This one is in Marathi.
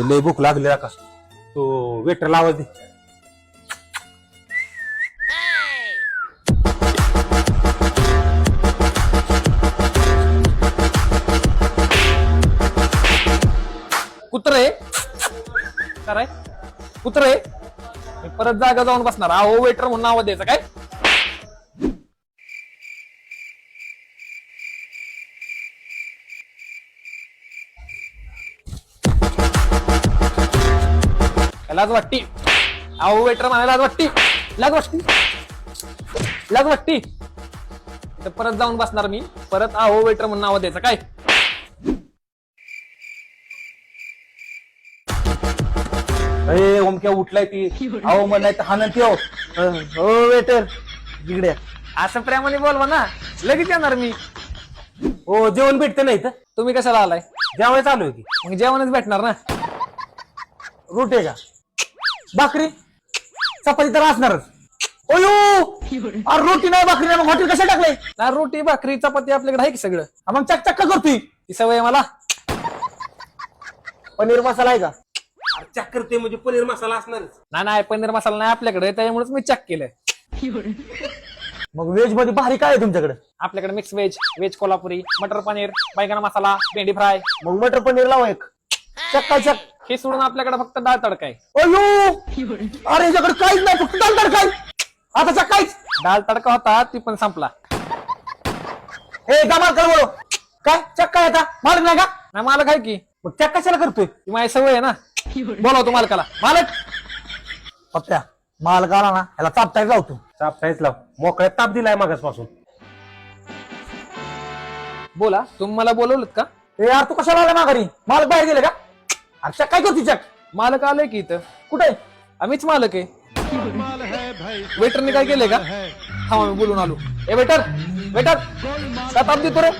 लय भूक लागली आकाश. तो वेटरला आवाज दे. कुत्रे काय कुत्रे मी परत जागा जाऊन बसणार. अहो वेटर म्हणून नाव द्यायचं काय? लाज वाटती. अहो वेटर म्हणायला लाज वाटती. लाज वाटती. लाज वाटती. तर परत जाऊन बसणार मी. परत अहो वेटर म्हणून नाव द्यायचं काय? अरे ओमक्या उठलाय ती. अहो म्हणाय तर हाणन ठेव. हो वेटर जिगड्या. असं प्रेमाने बोलवा ना, लगेच येणार मी. हो जेवण भेटतं नाही तर तुम्ही कशाला आलाय? जेवाय चालू आहे की. मग जेवणच भेटणार ना. रोटी आहे का? भाकरी चपाती तर असणारच. अयो अरे रोटी नाही भाकरी नाही, मग हॉटेल कसं टाकलंय? ना रोटी भाकरी चपाती आपल्याकडे आहे की सगळं. मग चक चक्का करतोय. ती सवय आहे मला. पनीर मसाला आहे का? चक करते म्हणजे पनीर मसाला असणारच. नाही पनीर मसाला नाही आपल्याकडे, त्यामुळेच मी चेक केलंय. मग व्हेज मध्ये भारी काय आहे तुमच्याकडे? आपल्याकडे मिक्स व्हेज, व्हेज कोल्हापुरी, मटर पनीर, बैंगन मसाला, भेंडी फ्राय. मग मटर पनीर लावा एक. चक काय चक. हे सोडून आपल्याकडे फक्त डाळ तडका आहे. अयो अरे याच्याकडे काहीच नाही, फक्त दाल तडका आहे. आता चक काहीच. डाळ तडका होता ती पण संपला. ए गमाल कर बोलो. काय चक काय आता मालक नाही का? नाही मालक आहे की. मग चक कशाला करतोय? ती माझी सवय आहे ना. बोलावतो मालकाला. मालक पप्प्या मालक आला ना याला चापटायच लावतो. चापटायच लाव. मोकळ्यात ताप दिलाय मागासपासून. बोला, तुम्ही मला बोलवलं का? ए यार तू कशाला आला माघारी? मालक बाहेर गेले का? अरे चक काय करते चक? मालक आलंय की इथं. कुठे? आम्हीच मालक आहे. वेटरने काय केलंय का? हा मी बोलून आलो. ए वेटर वेटर, का ताप देतो रे?